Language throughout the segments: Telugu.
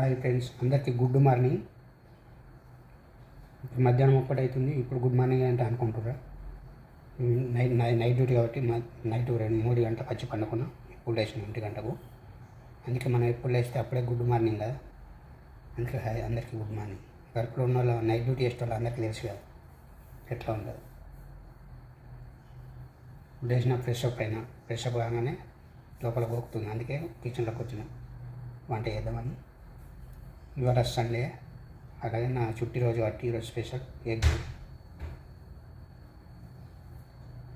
హాయ్ ఫ్రెండ్స్, అందరికీ గుడ్ మార్నింగ్. ఇప్పుడు మధ్యాహ్నం ఒక్కటి అవుతుంది. ఇప్పుడు గుడ్ మార్నింగ్ అంటే అనుకుంటుర్రా? నైట్ డ్యూటీ కాబట్టి నైట్ 2-3 గంటలకు వచ్చి పండుకున్నాం. ఇప్పుడు లేచిన 1 గంటకు. అందుకే మనం ఎప్పుడు లేస్తే అప్పుడే గుడ్ మార్నింగ్ కదా. అందుకే హాయ్ అందరికీ గుడ్ మార్నింగ్. వర్క్లో ఉన్న వాళ్ళు, నైట్ డ్యూటీ చేసే వాళ్ళు అందరికీ తెలుసు కదా ఎట్లా ఉండదు. లేచిన ఫ్రెష్ అప్ కాగానే లోపల పోతుంది. అందుకే కిచెన్లోకి వచ్చినాం వంట చేద్దామని. ఇవాళ సండే, అలాగే నా చుట్టి రోజు కాబట్టి ఈరోజు స్పెషల్ ఎగ్.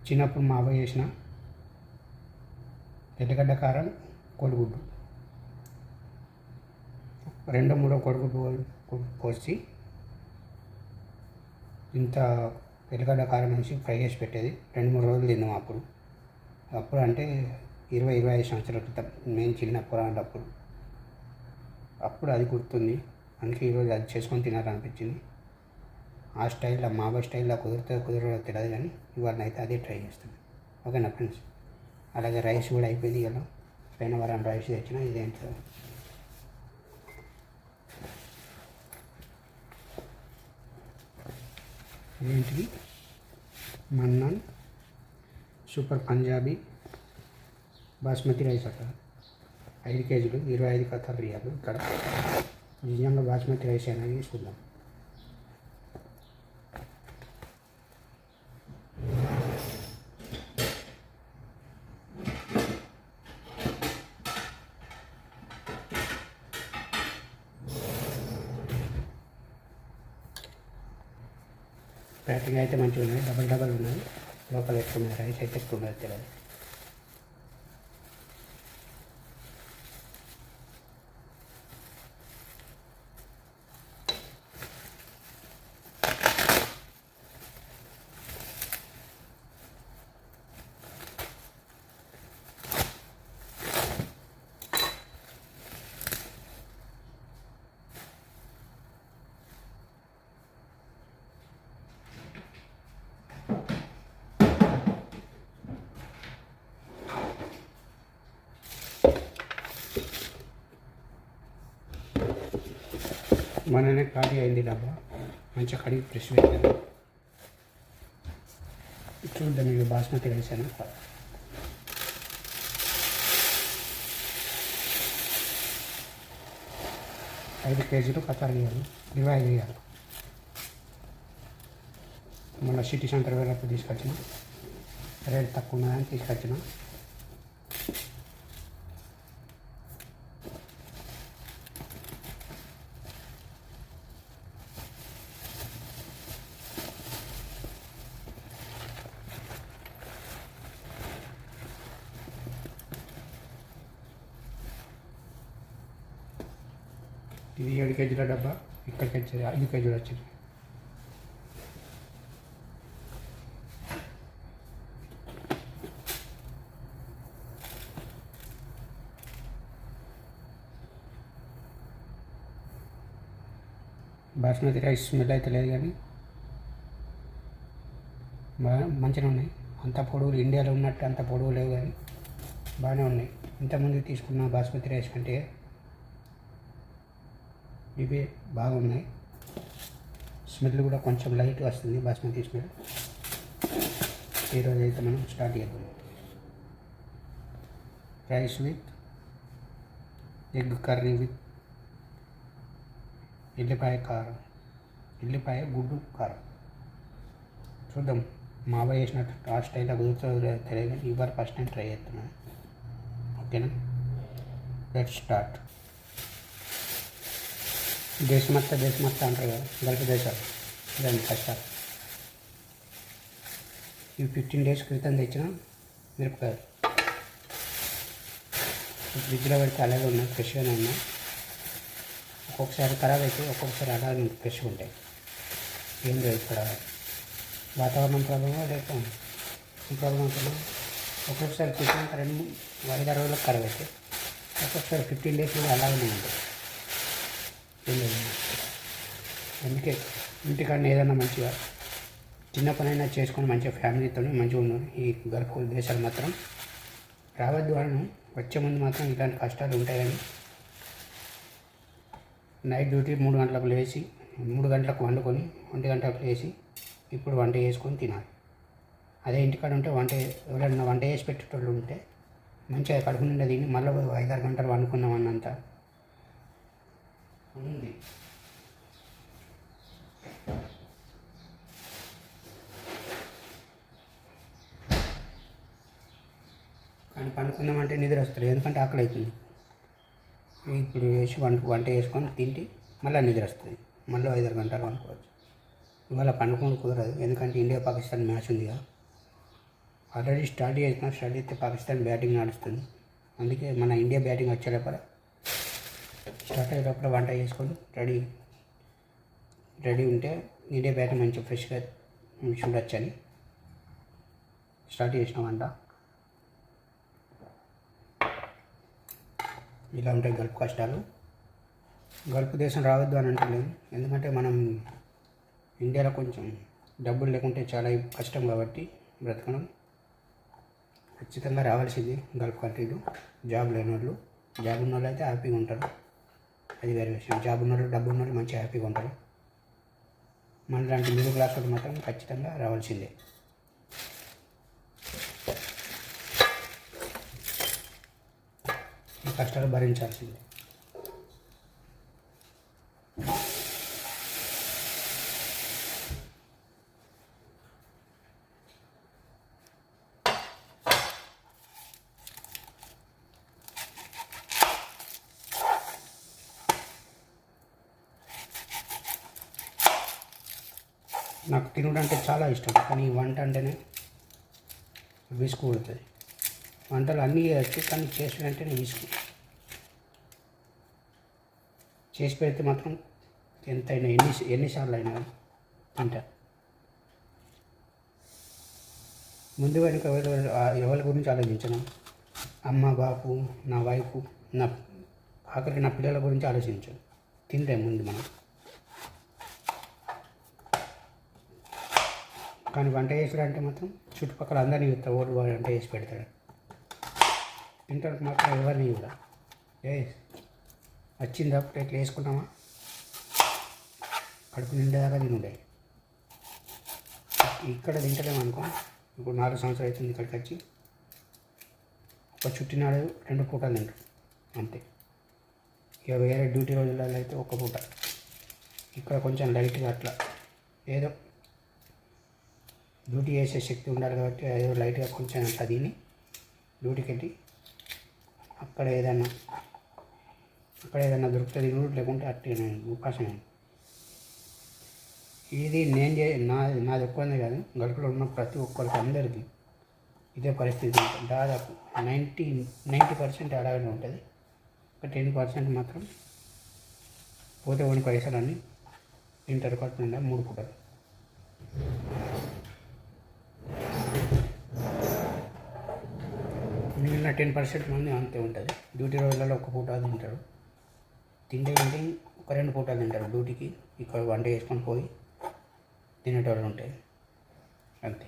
చిన్నప్పుడు మా అబ్బాయి చేసిన ఎర్రగడ్డ కారం కోడిగుడ్డు, 2-3 కోడిగుడ్డు పోసి ఇంత ఎర్రగడ్డ కారం వేసి ఫ్రై చేసి పెట్టేది. 2-3 రోజులు తిన్నాం. అప్పుడు అంటే 20-25 సంవత్సరాల క్రితం నేను చిన్న పోరాడప్పుడు. అప్పుడు అది గుర్తుంది. అందుకే ఈరోజు అది చేసుకొని తినాలనిపించింది. ఆ స్టైల్లో, మా అబ్బాయి స్టైల్లో కుదరదో తెలియదు, కానీ ఇవాళ అయితే అదే ట్రై చేస్తాను. ఓకేనా ఫ్రెండ్స్? అలాగే రైస్ కూడా అయిపోయింది. ఇలా పైన వారం రైస్ తెచ్చిన. ఇదేంటో ఇదేంటిది, మన్నాన్ సూపర్ పంజాబీ బాస్మతి రైస్ అక్కడ 5 కేజీలు 25 కథలు రియాలు. ఇక్కడ నిజంగా బాస్మతి రైస్ అనేది చూద్దాం. ప్యాకింగ్ అయితే మంచిగా ఉన్నాయి, డబల్ ఉన్నాయి. లోపల ఎక్కువ ఉన్నాయి, రైస్ అయితే ఎక్కువ ఉన్నది తెలియదు. మననే ఖాళీ అయింది డబ్బా. మంచిగా కడిగి ఫ్రెష్ పెట్టాను. చూద్దాం ఇక బాస్మతి రైస్ అని. 5 కేజీలు కథాలు వేయాలి, 25 వేయాలి. మళ్ళీ సిటీ సెంటర్ వేరేప్పుడు తీసుకొచ్చిన, రేట్ తక్కువ ఉన్నదని తీసుకొచ్చిన. ఇది 7 కేజీల డబ్బా. ఇక్కడికి వచ్చేది 5 కేజీలు వచ్చింది. బాస్మతి రైస్ స్మెల్ అయితే లేదు, కానీ బాగా మంచిగా ఉన్నాయి. అంత పొడవులు ఇండియాలో ఉన్నట్టు అంత పొడవు లేవు, కానీ బాగానే ఉన్నాయి. ఇంతకుముందు తీసుకున్న బాస్మతి రైస్ కంటే ఇవే బాగున్నాయి. స్మెల్ కూడా కొంచెం లైట్ వస్తుంది, బాస్మతి స్మెల్. ఈరోజు అయితే మనం స్టార్ట్ చేద్దాం. Rice with egg curry with ఎల్లిపాయ గుడ్డు కారం. చూద్దాం మా అబ్బాయి చేసినట్టు ఆ స్టైల్లో కుదురుతుందో తెలియదు, కానీ ఇవాళ ఫస్ట్ టైం ట్రై చేస్తున్నాను. ఓకేనా? Let's start. దేశమత్త అంటారు కదా, గల్ఫ్ దేశాలు. ఇదండి కష్టాలు. ఇవి 15 డేస్ క్రితం తెచ్చిన మిరపకాయలు. ఫ్రిడ్జ్లో పెడితే అలాగే ఉన్నాయి, ఫ్రెష్గానే ఉన్నాయి. ఒక్కొక్కసారి ఖరాబ్ అయితే, ఒక్కొక్కసారి అలాగే ఫ్రెష్గా ఉంటాయి. ఏం లేదు, ఇక్కడ వాతావరణం ప్రాబ్లమో లేక ప్రాబ్లం ఉంటుందో. ఒక్కొక్కసారి తెచ్చినాక 2-5 రోజులకు ఖరాబ్ అవుతాయి. ఒక్కొక్కసారి 15 డేస్ కూడా అలాగనే ఉంటాయి. అందుకే ఇంటికాడ ఏదైనా మంచిగా చిన్న పనైనా చేసుకొని మంచిగా ఫ్యామిలీతో మంచిగా ఉన్నాను. ఈ గల్ఫ్ దేశాలు మాత్రం రావద్దు అను, వచ్చే ముందు మాత్రం ఇలాంటి కష్టాలు ఉంటాయని నైట్ డ్యూటీ 3 గంటలకు లేచి 3 గంటలకు వండుకొని 1 గంటలకు లేచి ఇప్పుడు వంట చేసుకొని తినాలి. అదే ఇంటికాడ ఉంటే ఎవరైనా వంట చేసి పెట్టేటోళ్ళు ఉంటే మంచిగా కడుపు నిండా తిని మళ్ళీ 5-6 గంటలు వండుకున్నామన్నంత ఉంది. కానీ పండుకుందామంటే నిద్ర వస్తుంది, ఎందుకంటే ఆకలి అవుతుంది. ఇప్పుడు వేసి వంట చేసుకొని తింటే మళ్ళీ నిద్ర వస్తుంది, మళ్ళీ 5-6 గంటలు వండుకోవచ్చు. ఇవాళ పండుకొని కుదరదు, ఎందుకంటే ఇండియా పాకిస్తాన్ మ్యాచ్ ఉంది కదా. ఆల్రెడీ స్టార్ట్ చేస్తే పాకిస్తాన్ బ్యాటింగ్ నడుస్తుంది. అందుకే మన ఇండియా బ్యాటింగ్ వచ్చేటప్పుడు స్టార్ట్ అయ్యేటప్పుడు వంట చేసుకొని రెడీ ఉంటే ఇండియా బ్యాటింగ్ మంచిగా ఫ్రెష్గా చూడొచ్చని స్టార్ట్ చేసిన వంట. ఇలా ఉంటాయి గల్ఫ్ కష్టాలు. గల్ఫ్ దేశం రావద్దు అని అంటలేదు, ఎందుకంటే మనం ఇండియాలో కొంచెం డబ్బులు లేకుంటే చాలా కష్టం కాబట్టి బ్రతకడం. ఖచ్చితంగా రావాల్సింది గల్ఫ్ కంట్రీలు. జాబ్ లేని వాళ్ళు, జాబ్ ఉన్న వాళ్ళు అయితే హ్యాపీగా ఉంటారు, అది వేరే విషయం. జాబ్ ఉన్న వాళ్ళు, డబ్బు ఉన్న వాళ్ళు మంచిగా హ్యాపీగా ఉంటారు. మన లాంటి మిడిల్ క్లాస్ వాళ్ళు మాత్రం ఖచ్చితంగా రావాల్సిందే. ఈ కష్టాలు భరించాల్సిందే. నాకు తినడం అంటే చాలా ఇష్టం, కానీ వంట అంటేనే విసుగు పడుతుంది. వంటలు అన్నీ చేయచ్చు, కానీ చేసి వెంటనే విసుగు. చేసి పెడితే మాత్రం ఎంతైనా ఎన్నిసార్లు అయినా తింటా. ముందు వెనుక ఎవరి గురించి ఆలోచించను. అమ్మ, బాపు, నా వైఫ్, ఆఖరికి నా పిల్లల గురించి ఆలోచించాను. తింటే ముందు మనం. కానీ వంట చేసాడంటే మాత్రం చుట్టుపక్కల అందరినీ చూస్తాడు, ఓటు వంట చేసి పెడతాడు. తింటానికి మాత్రం ఎవరిని కూడా వచ్చిందా ప్లేట్లు వేసుకున్నామా, కడుపు నిండేదాకా తినుండే. ఇక్కడ తింటలేమనుకో, ఇప్పుడు 4 సంవత్సరాలు అవుతుంది ఇక్కడికి వచ్చి, ఒక చుట్టినాడు 2 పూటలు తింటాడు అంతే. ఇక వేరే డ్యూటీ రోజులలో అయితే 1 పూట. ఇక్కడ కొంచెం లైట్గా అట్లా ఏదో డ్యూటీ చేసే శక్తి ఉండాలి కాబట్టి ఏదో లైట్గా కొంచెం అట్లా తిని డ్యూటీకి వెళ్ళి అక్కడ ఏదైనా దొరుకుతుంది లేకుంటే అట్టే ఉపాసం. ఇది నాది ఒక్కనే కాదు, గల్ఫ్లో ఉన్న ప్రతి ఒక్కరికి అందరికీ ఇదే పరిస్థితి. దాదాపు 90% అలాగే ఉంటుంది. ఒక 10% మాత్రం పోతే కొన్ని పైసలన్నీ తింటారు కడుపు నిండా 3 పూటలు. మిగిలిన 10% మంది అంతే ఉంటుంది. డ్యూటీ రోజులలో 1 పూట తింటారు. తింటే ఒక 2 పూటలు తింటారు డ్యూటీకి. ఇక్కడ వంట చేసుకొని పోయి తినేటోళ్ళు ఉంటాయి అంతే.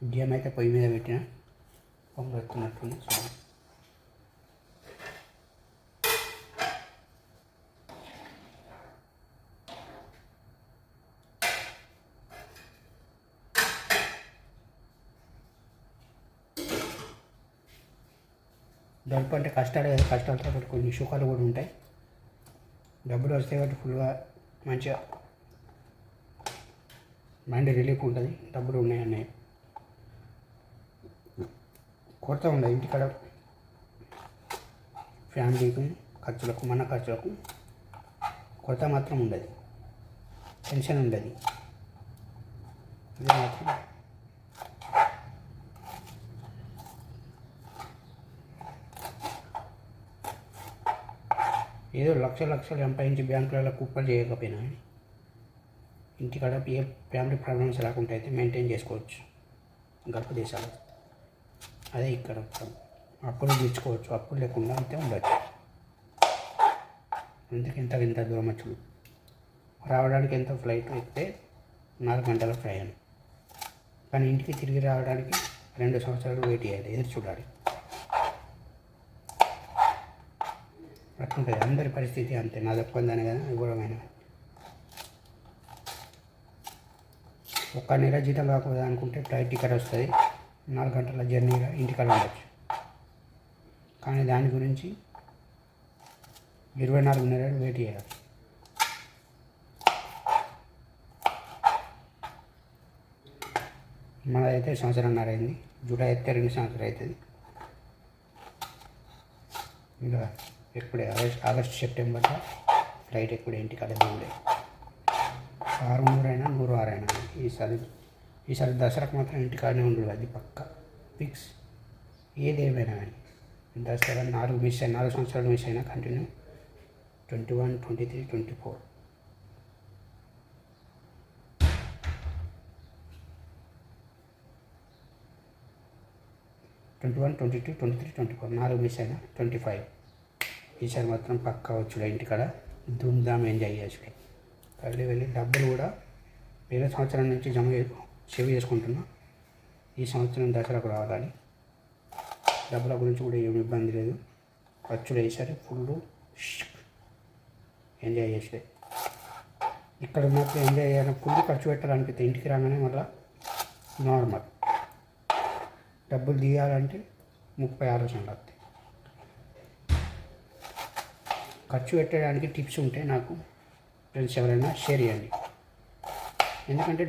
బియ్యం అయితే పొయ్యి మీద పెట్టిన పొంగొస్తున్నట్టుంది. గల్ఫ్ అంటే కష్టాలతో పాటు కొన్ని సుఖాలు కూడా ఉంటాయి. డబ్బులు వస్తాయి కాబట్టి ఫుల్గా మంచిగా మైండ్ రిలీఫ్ ఉంటుంది. డబ్బులు ఉన్నాయన్నాయి కొరత ఉండదు. ఇంటికాడ ఫ్యామిలీకి ఖర్చులకు, మన ఖర్చులకు కొరత మాత్రం ఉండదు, టెన్షన్ ఉండదు. అది మాత్రం ఏదో లక్షలు సంపాదించి బ్యాంకులలో కుప్పలు చేయకపోయినా ఇంటికాడ ఏ ఫ్యామిలీ ప్రాబ్లమ్స్ రాకుండా అయితే మెయింటైన్ చేసుకోవచ్చు గల్ఫ్ దేశాలు. అదే ఇక్కడ అప్పులు తీర్చుకోవచ్చు, అప్పులు లేకుండా అయితే ఉండొచ్చు. అందుకే ఇంత దూరం వచ్చు. రావడానికి ఎంత ఫ్లైట్ ఎక్కితే 4 గంటల ప్రయాణం, కానీ ఇంటికి తిరిగి రావడానికి 2 సంవత్సరాలు వెయిట్ చేయాలి, ఎదురు చూడాలి. అట్లుంటుంది అందరి పరిస్థితి అంతే, నాది ఒక్కందానే కదా ఘోరమైన. ఒక్క నెల జీతం కాకూడదు అనుకుంటే ఫ్లైట్ టికెట్ వస్తుంది, 4 గంటల జర్నీగా ఇంటికాడ ఉండొచ్చు. కానీ దాని గురించి 24 నెలలు వెయిట్ చేయాలి. మనదైతే సంవత్సరంన్నర అయింది, జూలై అయితే 2 సంవత్సరాలు అవుతుంది. ఇంకా ఎప్పుడే ఆగస్టు సెప్టెంబర్లో ఫ్లైట్ ఎప్పుడే ఇంటికాడ దిగులే. 600 అయినా 106 అయినా ఈసారి దసరాకు మాత్రం ఇంటికాడనే ఉండదు, అది పక్క ఫిక్స్. ఏదేమైనా కానీ దసరా 4 సంవత్సరాలు మిస్ అయినా కంటిన్యూ 21, 23, 24. 21, 22, 23, 24 4 మిస్ అయినా 25. ఈసారి మాత్రం పక్కా వచ్చుడే ఇంటికాడ ధూమ్ధామ్ ఎంజాయ్ చేసుడే. వెళ్ళి డబ్బులు కూడా వేరే సంవత్సరం నుంచి సేవ్ చేసుకుంటున్నా, ఈ సంవత్సరం దసరాకు రావాలని. డబ్బుల గురించి కూడా ఏమి ఇబ్బంది లేదు, ఖర్చులు ఈసారి ఫుల్ ఎంజాయ్ చేసే. ఇక్కడ ఉన్నప్పుడు ఎంజాయ్ చేయాలని ఫుల్ ఖర్చు పెట్టాలనిపిస్తే ఇంటికి రాగానే మళ్ళీ నార్మల్. డబ్బులు తీయాలంటే 36 వస్తాయి. ఖర్చు పెట్టడానికి టిప్స్ ఉంటే నాకు ఫ్రెండ్స్ ఎవరైనా షేర్ చేయండి. ఎందుకంటే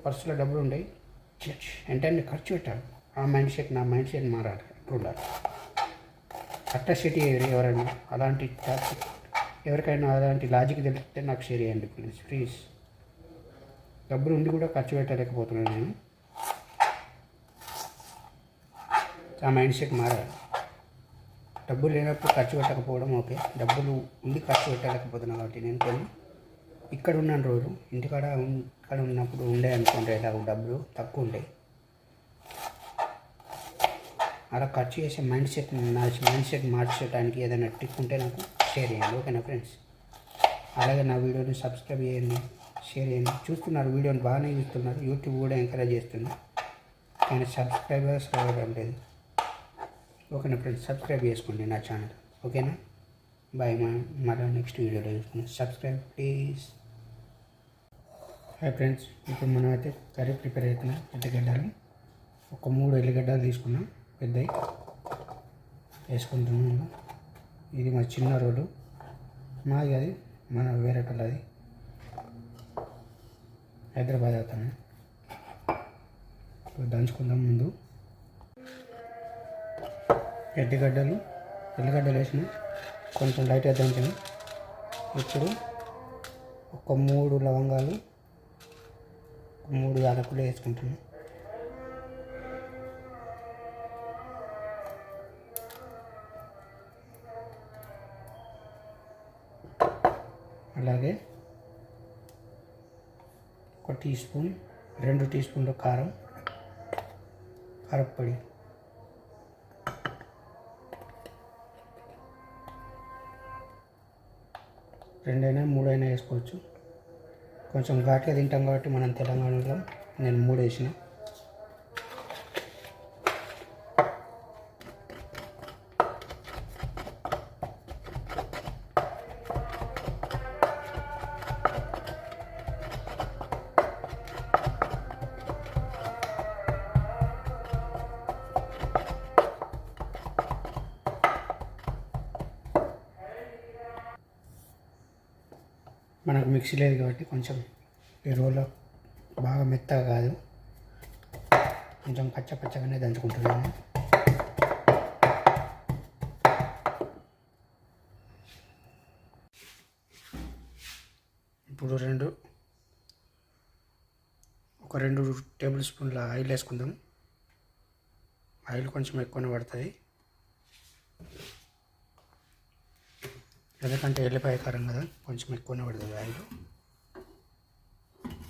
పర్సులో డబ్బులు ఉంటాయి, వెంటనే ఖర్చు పెట్టాలి. ఆ మైండ్ సెట్ నా మైండ్ సెట్ మారాలి, ఇప్పుడు ఉండాలి. సిటీ ఎవరైనా ఎవరికైనా అలాంటి లాజిక్ తెలిస్తే నాకు షేర్ చేయండి ప్లీజ్. డబ్బులు ఉండి కూడా ఖర్చు పెట్టలేకపోతున్నాను నేను. ఆ మైండ్ సెట్ మారాలి. డబ్బులు లేనప్పుడు ఖర్చు పెట్టకపోవడం ఓకే, డబ్బులు ఉండి ఖర్చు పెట్టలేకపోతున్నాను కాబట్టి నేను ఇక్కడ ఉన్న రోజు ఇక్కడ ఉన్నప్పుడు ఉండే అనుకుంటే ఇలా డబ్బులు తక్కువ ఉంటాయి. అలా ఖర్చు చేసే మైండ్ సెట్ మార్చడానికి ఏదైనా టిప్ ఉంటే నాకు షేర్ చేయండి, ఓకేనా ఫ్రెండ్స్. అలాగే నా వీడియోని సబ్స్క్రైబ్ చేయండి, షేర్ చేయండి. చూస్తున్నారు, వీడియోని బాగానే చూస్తున్నారు, యూట్యూబ్ కూడా ఎంకరేజ్ చేస్తుంది, కానీ సబ్స్క్రైబర్స్ రావడం లేదు. ఓకేనా ఫ్రెండ్స్, సబ్స్క్రైబ్ చేసుకోండి నా ఛానల్, ఓకేనా. బాయ్, మళ్ళీ నెక్స్ట్ వీడియోలో చూసుకున్నాం. Subscribe please. హాయ్ ఫ్రెండ్స్, ఇప్పుడు మనం అయితే కర్రీ ప్రిపేర్ అవుతున్నాం. ఎల్లిగడ్డలు ఒక 3 ఎల్లిగడ్డలు తీసుకున్నాం, పెద్దవి వేసుకుంటున్నాము. ఇది మా చిన్న రోడ్డు, మాది అది మన వేరే అది హైదరాబాద్ అవుతాను. దంచుకుందాం. ముందు ఎల్లిగడ్డలు వేసిన కొంచెం లైట్గా దంచాను. ఇప్పుడు ఒక 3 లవంగాలు, 3 యాలకులు వేసుకుంటున్నాను. అలాగే ఒక 2 టీ స్పూన్లు కారప్పొడి, 2 అయినా 3 అయినా వేసుకోవచ్చు. కొంచెం ఘాటుగా తింటాం కాబట్టి మనం తెలంగాణలో నేను 3 వేసిన. మనకు మిక్సీ లేదు కాబట్టి కొంచెం ఈ రోల్లో బాగా మెత్తగా కాదు, కొంచెం పచ్చగానే దంచుకుంటున్నాను. ఇప్పుడు 2 టేబుల్ స్పూన్ల ఆయిల్ వేసుకుందాం. ఆయిల్ కొంచెం ఎక్కువనే పడుతుంది, ఎందుకంటే ఎల్లిపాయ కారం కదా, కొంచెం ఎక్కువనే పడుతుంది ఆయిల్.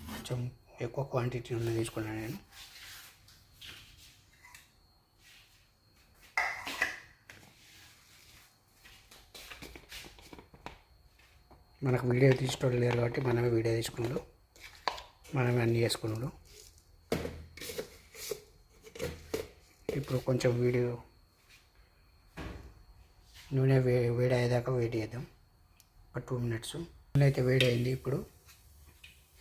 కొంచెం ఎక్కువ క్వాంటిటీ ఉన్నది తీసుకున్నాను నేను. మనకు వీడియో తీసుకోవడం లేదు కాబట్టి మనమే వీడియో తీసుకున్నాడు, మనమే అన్నీ చేసుకున్నాడు. ఇప్పుడు కొంచెం వీడియో నూనె వేడి అయ్యేదాకా వెయిట్ చేద్దాం. ఒక 2 మినిట్స్. నూనె అయితే వేడి అయింది.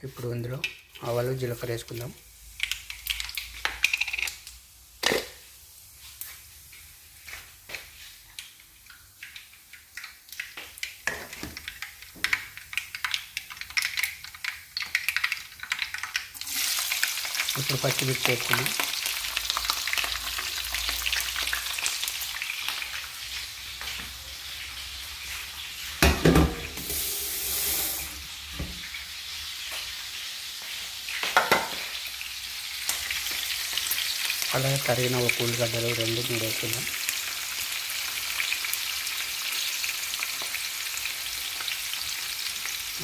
ఇప్పుడు అందులో ఆవాలు జీలకర్ర వేసుకుందాం. ఇప్పుడు పచ్చిమిర్చి వేసుకుందాం. అలాగే తరిగిన ఒక ఉల్లిగడ్డలు 2-3 వేసుకుందాం.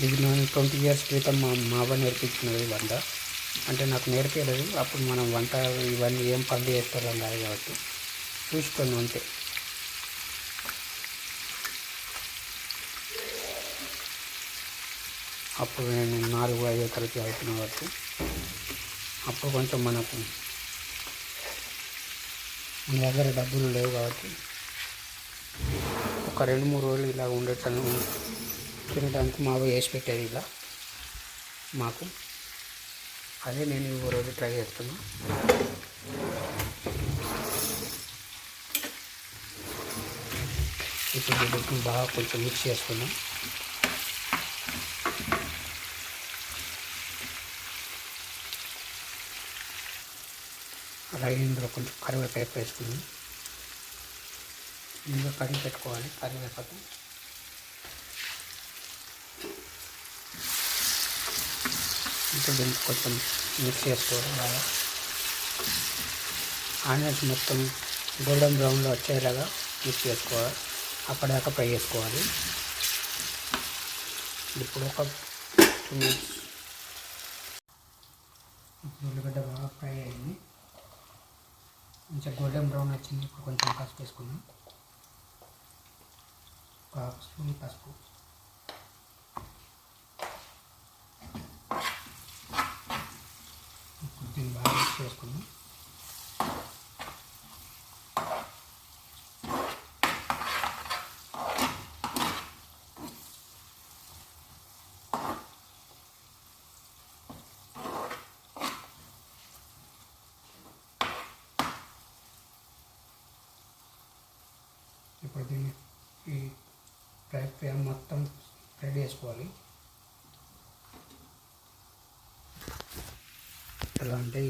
ఇది నేను 20 years క్రితం మా అవ్వ నేర్పించినది వంట. అంటే నాకు నేర్పించలేదు. అప్పుడు మనం వంట ఇవన్నీ ఏం పనులు చేస్తారో కాదు కాబట్టి చూసుకొని అంతే. అప్పుడు నేను 4-5 తరగతి చదువుతున్నా కాబట్టి అప్పుడు కొంచెం మన దగ్గర డబ్బులు లేవు కాబట్టి ఒక 2-3 రోజులు ఇలా ఉండటం తినడానికి మా అవ్వ వేసి పెట్టేది ఇలా మాకు. అదే నేను ఈ రోజు ట్రై చేస్తున్నా. ఇప్పుడు వీటిని బాగా కొంచెం మిక్స్ చేసుకుందాం. అలాగే ఇందులో కొంచెం కరివేపాకు వేసుకుందాం. ఇందులో కడిగి పెట్టుకోవాలి కరివేపాకు. ఇంకా దీనికి కొంచెం మిక్స్ చేసుకోవాలి బాగా. ఆనియన్స్ మొత్తం గోల్డెన్ బ్రౌన్లో వచ్చేలాగా మిక్స్ చేసుకోవాలి. అప్పటిదాకా ఫ్రై చేసుకోవాలి. ఇప్పుడు ఒక 2 మినిట్స్. ఇప్పుడు ఉల్లిగడ్డ బాగా ఫ్రై అయింది. కొంచెం గోల్డెన్ బ్రౌన్ వచ్చింది. ఇప్పుడు కొంచెం పసుపు వేసుకుందాం. ఒక హాఫ్ స్పూన్ పసుపు. ఇప్పుడు దీన్ని బాగా మిక్స్ చేసుకుందాం. ఇప్పుడు దీన్ని ఈ ఫ్రై మొత్తం రెడీ చేసుకోవాలి. ఎలా అంటే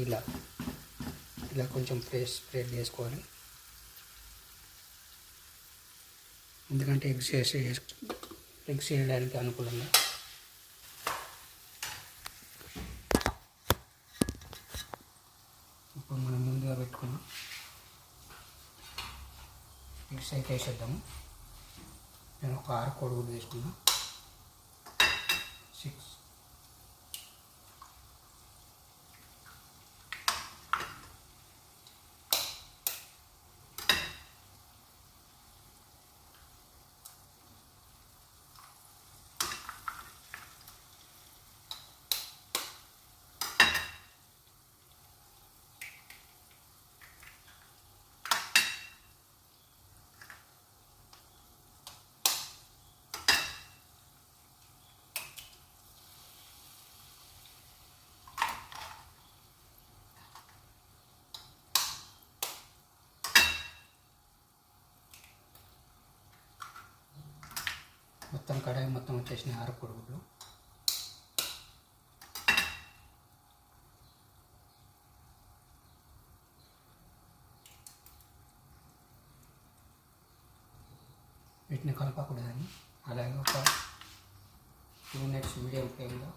ఇలా కొంచెం స్ప్రెడ్ చేసుకోవాలి. ఎందుకంటే ఎగ్స్ వేయడానికి అనుకూలంగా. ఇప్పుడు మనం ముందుగా పెట్టుకున్నాం ఎగ్స్ అయితే వేసేద్దాము. నేను ఒక 6 కోడిగుడ్లు వేసుకున్నా. 6. మొత్తం కడాయి మొత్తం వచ్చేసిన 6 కోడిగుడ్లు. వీటిని కలపకూడదని అలాగే ఒక 2 మినిట్స్ మీడియం ఫ్లేమ్లో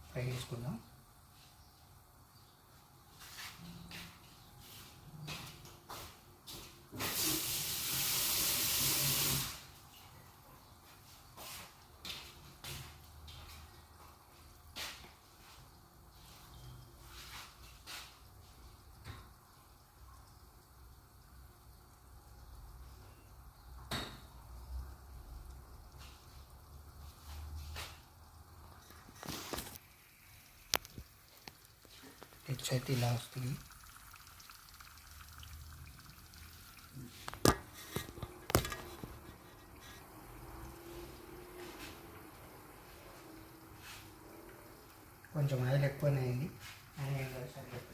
ఫ్రై చేసుకుందాం. ఎగ్స్ అయితే ఇలా వస్తుంది. కొంచెం ఆయిల్ ఎక్కువనే అయింది. సరిపోతుంది.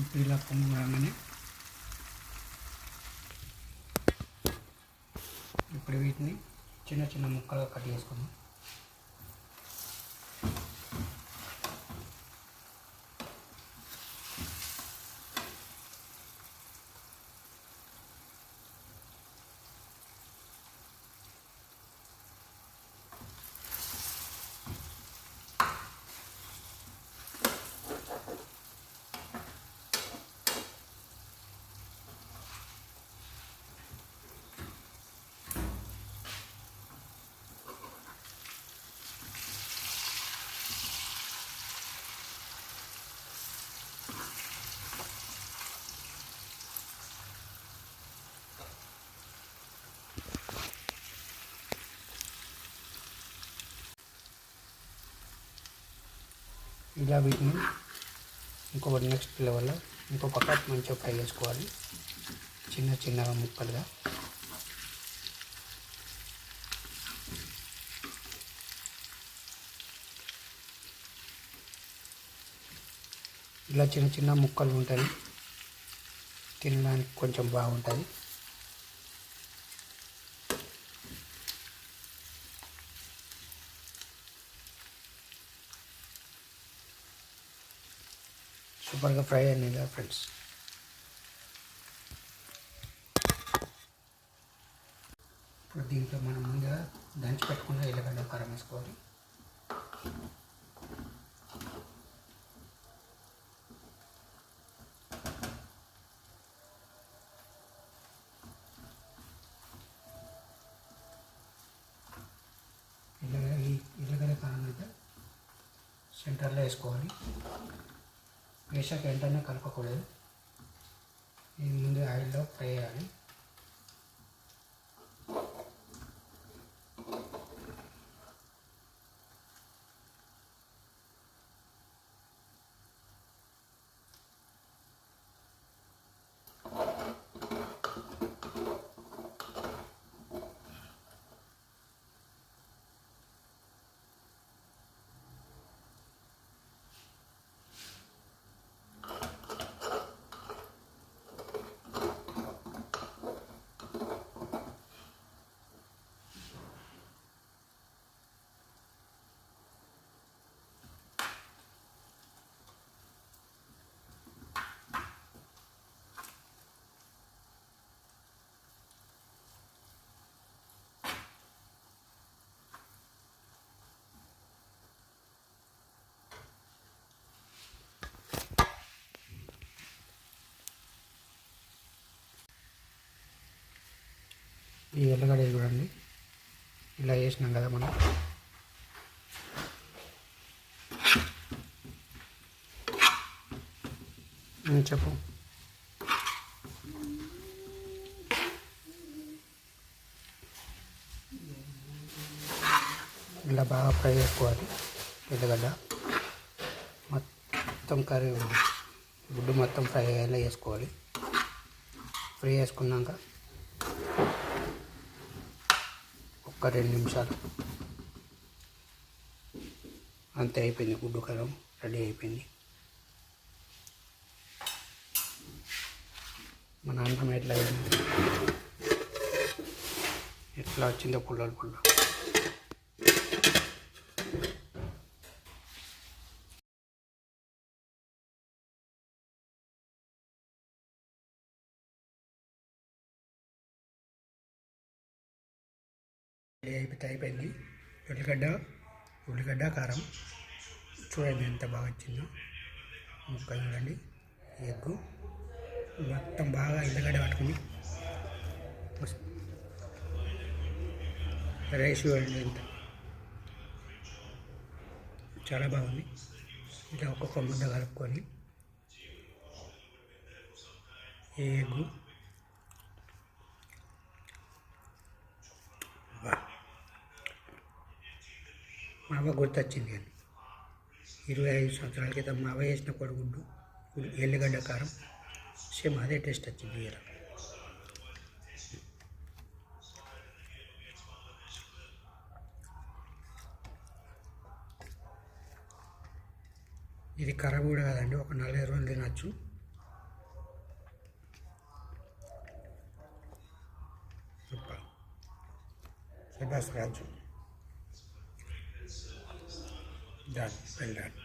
ఇప్పుడు ఇలా పొంగగానే ఇప్పుడు వీటిని చిన్న చిన్న ముక్కలుగా కట్ చేసుకుందాం. ఇలా వీటిని ఇంకొకటి నెక్స్ట్ లెవెల్లో ఇంకో పక్క మంచిగా ఫ్రై చేసుకోవాలి, చిన్న చిన్నగా ముక్కలుగా. ఇలా చిన్న చిన్న ముక్కలు ఉంటాయి, తినడానికి కొంచెం బాగుంటుంది. సూపర్గా ఫ్రై అయింది కదా ఫ్రెండ్స్. ఇప్పుడు దీంట్లో మనం ముందుగా దంచి పెట్టుకున్న ఎల్లిగడ్డ కారం వేసుకోవాలి. ఈ ఎల్లిగడ్డ కారం అయితే సెంటర్లో వేసుకోవాలి. వేసాక వెంటనే కలపకూడదు, ఇది ముందు ఆయిల్లో ఫ్రై చేయాలి. ఈ ఎల్లిగడ్డ చూడండి, ఇలా వేసినాం కదా మనం. చెప్పు. ఇలా బాగా ఫ్రై చేసుకోవాలి ఎల్లిగడ్డ మొత్తం. కర్రీ గుడ్డు మొత్తం ఫ్రై అయ్యేలా చేసుకోవాలి. ఫ్రై చేసుకున్నాక ఒక 2 నిమిషాలు అంతే, అయిపోయింది. గుడ్డు కారం రెడీ అయిపోయింది. మన అన్నం ఎట్లా వచ్చిందో పుల్లలు పుల్ల. అయిపోయింది ఉల్లిగడ్డ కారం. చూడండి ఎంత బాగా వచ్చిందో. ముక్క చూడండి, ఎగ్గు మొత్తం బాగా ఎల్లిగడ్డ పట్టుకుని, రైస్ చూడండి ఎంత చాలా బాగుంది. ఇలా ఒక్కొక్క ముద్ద కలుపుకొని ఈ ఎగ్గు వా. మా అవ్వ గుర్తొచ్చింది కానీ 25 సంవత్సరాల క్రితం మా అవ్వ చేసిన కొడుగుడ్డు ఎల్లిగడ్డ కారం సేమ్ అదే టేస్ట్ వచ్చింది ఇలా. ఇది ఖరాబ్ కూడా కాదండి, ఒక 4 రోజులు తినచ్చు. సూపర్. శభాష్ రాజు. Done, well done.